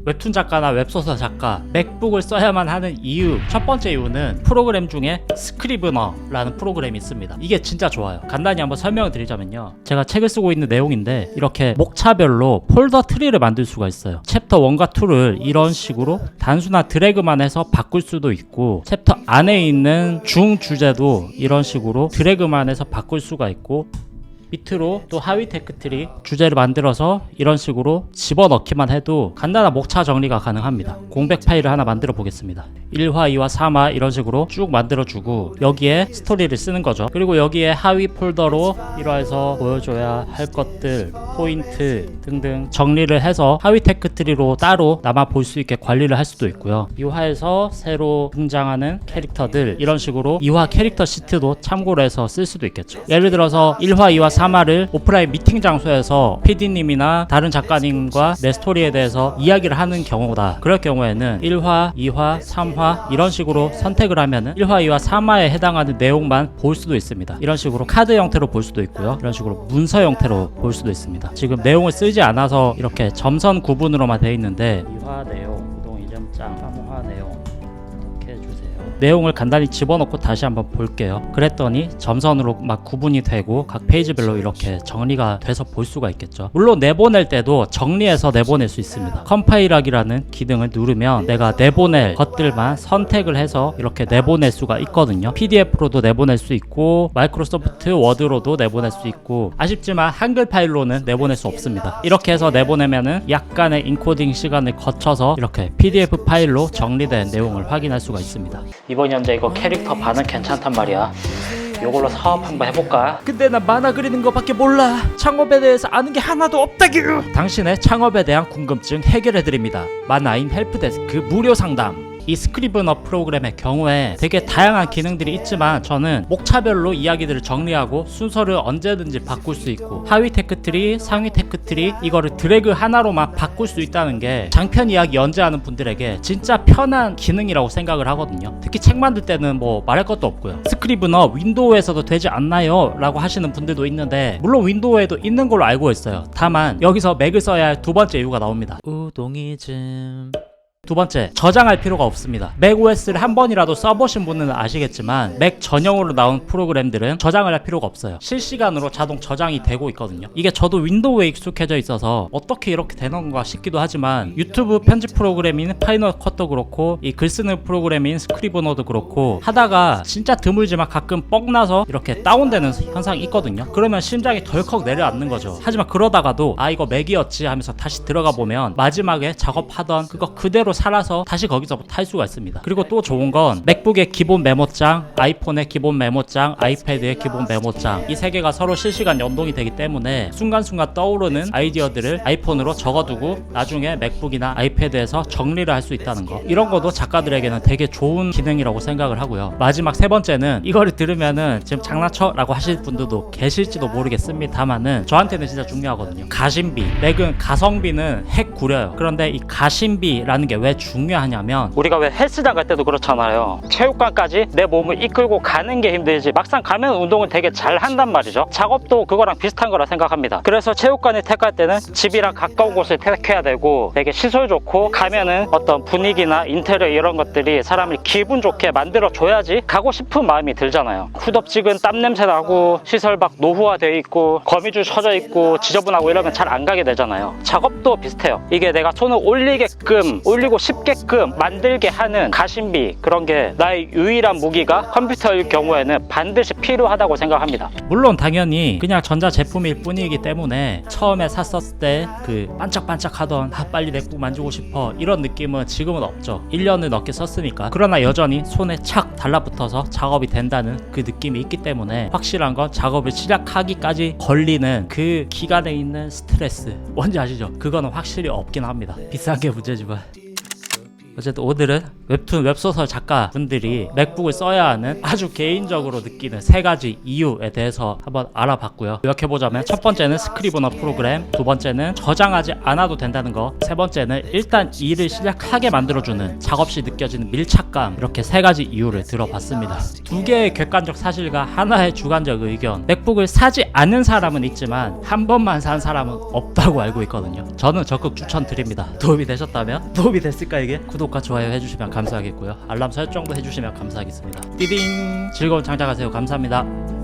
웹툰 작가나 웹소설 작가, 맥북을 써야만 하는 이유, 첫 번째 이유는 프로그램 중에 스크리브너라는 프로그램이 있습니다. 이게 진짜 좋아요. 간단히 한번 설명을 드리자면요, 제가 책을 쓰고 있는 내용인데 이렇게 목차별로 폴더 트리를 만들 수가 있어요. 챕터 1과 2를 이런 식으로 단순한 드래그만 해서 바꿀 수도 있고, 챕터 안에 있는 중 주제도 이런 식으로 드래그만 해서 바꿀 수가 있고, 밑으로 또 하위 테크트리 주제를 만들어서 이런 식으로 집어넣기만 해도 간단한 목차 정리가 가능합니다. 공백 파일을 하나 만들어 보겠습니다. 1화, 2화, 3화 이런 식으로 쭉 만들어주고 여기에 스토리를 쓰는 거죠. 그리고 여기에 하위 폴더로 1화에서 보여줘야 할 것들, 포인트 등등 정리를 해서 하위 테크트리로 따로 남아 볼 수 있게 관리를 할 수도 있고요. 2화에서 새로 등장하는 캐릭터들 이런 식으로 2화 캐릭터 시트도 참고로 해서 쓸 수도 있겠죠. 예를 들어서 1화, 2화, 3화를 오프라인 미팅 장소에서 PD님이나 다른 작가님과 내 스토리에 대해서 이야기를 하는 경우다. 그럴 경우에는 1화, 2화, 3화 이런 식으로 선택을 하면은 1화, 2화, 3화에 해당하는 내용만 볼 수도 있습니다. 이런 식으로 카드 형태로 볼 수도 있고요. 이런 식으로 문서 형태로 볼 수도 있습니다. 지금 내용을 쓰지 않아서 이렇게 점선 구분으로만 되어 있는데 2화 내용, 이동 이점장, 3화 내용 이렇게 해주세요. 내용을 간단히 집어넣고 다시 한번 볼게요. 그랬더니 점선으로 막 구분이 되고 각 페이지별로 이렇게 정리가 돼서 볼 수가 있겠죠. 물론 내보낼 때도 정리해서 내보낼 수 있습니다. 컴파일하기라는 기능을 누르면 내가 내보낼 것들만 선택을 해서 이렇게 내보낼 수가 있거든요. PDF로도 내보낼 수 있고 마이크로소프트 워드로도 내보낼 수 있고, 아쉽지만 한글 파일로는 내보낼 수 없습니다. 이렇게 해서 내보내면은 약간의 인코딩 시간을 거쳐서 이렇게 PDF 파일로 정리된 내용을 확인할 수가 있습니다. 이번 연재 이거 캐릭터 반응 괜찮단 말이야. 요걸로 사업 한번 해볼까? 근데 나 만화 그리는 거밖에 몰라. 창업에 대해서 아는 게 하나도 없다규. 당신의 창업에 대한 궁금증 해결해드립니다. 만화인 헬프데스크 무료 상담. 이 스크리브너 프로그램의 경우에 되게 다양한 기능들이 있지만 저는 목차별로 이야기들을 정리하고 순서를 언제든지 바꿀 수 있고, 하위 테크트리, 상위 테크트리 이거를 드래그 하나로만 바꿀 수 있다는 게 장편 이야기 연재하는 분들에게 진짜 편한 기능이라고 생각을 하거든요. 특히 책 만들 때는 뭐 말할 것도 없고요. 스크리브너 윈도우에서도 되지 않나요? 라고 하시는 분들도 있는데, 물론 윈도우에도 있는 걸로 알고 있어요. 다만 여기서 맥을 써야 할 두 번째 이유가 나옵니다. 우동이즘. 두 번째, 저장할 필요가 없습니다. 맥OS를 한 번이라도 써보신 분은 아시겠지만 맥 전용으로 나온 프로그램들은 저장을 할 필요가 없어요. 실시간으로 자동 저장이 되고 있거든요. 이게 저도 윈도우에 익숙해져 있어서 어떻게 이렇게 되는 건가 싶기도 하지만, 유튜브 편집 프로그램인 파이널 컷도 그렇고 이 글 쓰는 프로그램인 스크리브너도 그렇고 하다가 진짜 드물지만 가끔 뻑나서 이렇게 다운되는 현상이 있거든요. 그러면 심장이 덜컥 내려앉는 거죠. 하지만 그러다가도 아 이거 맥이었지 하면서 다시 들어가 보면 마지막에 작업하던 그거 그대로 살아서 다시 거기서부터 할 수가 있습니다. 그리고 또 좋은 건 맥북의 기본 메모장, 아이폰의 기본 메모장, 아이패드의 기본 메모장, 이 세 개가 서로 실시간 연동이 되기 때문에 순간순간 떠오르는 아이디어들을 아이폰으로 적어두고 나중에 맥북이나 아이패드에서 정리를 할 수 있다는 거, 이런 것도 작가들에게는 되게 좋은 기능이라고 생각을 하고요. 마지막 세 번째는, 이거를 들으면은 지금 장난쳐? 라고 하실 분들도 계실지도 모르겠습니다만은 저한테는 진짜 중요하거든요. 가심비. 맥은 가성비는 핵 구려요. 그런데 이 가심비라는 게 왜 중요하냐면, 우리가 왜 헬스장 갈 때도 그렇잖아요. 체육관까지 내 몸을 이끌고 가는 게 힘들지 막상 가면 운동을 되게 잘 한단 말이죠. 작업도 그거랑 비슷한 거라 생각합니다. 그래서 체육관을 택할 때는 집이랑 가까운 곳을 택해야 되고, 되게 시설 좋고 가면은 어떤 분위기나 인테리어 이런 것들이 사람을 기분 좋게 만들어 줘야지 가고 싶은 마음이 들잖아요. 후덥지근 땀 냄새 나고 시설 막 노후화되어 있고 거미줄 쳐져 있고 지저분하고 이러면 잘 안 가게 되잖아요. 작업도 비슷해요. 이게 내가 손을 올리고 싶게끔 만들게 하는 가심비, 그런 게 나의 유일한 무기가 컴퓨터일 경우에는 반드시 필요하다고 생각합니다. 물론 당연히 그냥 전자제품일 뿐이기 때문에 처음에 샀었을 때 그 반짝반짝하던 빨리 맥북 만지고 싶어 이런 느낌은 지금은 없죠. 1년을 넘게 썼으니까. 그러나 여전히 손에 착 달라붙어서 작업이 된다는 그 느낌이 있기 때문에 확실한 건 작업을 시작하기까지 걸리는 그 기간에 있는 스트레스, 뭔지 아시죠? 그거는 확실히 없긴 합니다. 비싼 게 문제지만. 어쨌든 오늘은 웹툰 웹소설 작가분들이 맥북을 써야 하는 아주 개인적으로 느끼는 3가지 이유에 대해서 한번 알아봤고요. 요약해보자면 첫 번째는 스크리브너 프로그램, 두 번째는 저장하지 않아도 된다는 거, 세 번째는 일단 일을 시작하게 만들어주는 작업 시 느껴지는 밀착감, 이렇게 3가지 이유를 들어봤습니다. 2개의 객관적 사실과 하나의 주관적 의견. 맥북을 사지 않는 사람은 있지만 한 번만 산 사람은 없다고 알고 있거든요. 저는 적극 추천드립니다. 도움이 되셨다면, 도움이 됐을까 이게? 구독과 좋아요 해주시면 감사하겠고요. 알람 설정도 해주시면 감사하겠습니다. 띠딩! 즐거운 장작하세요. 감사합니다.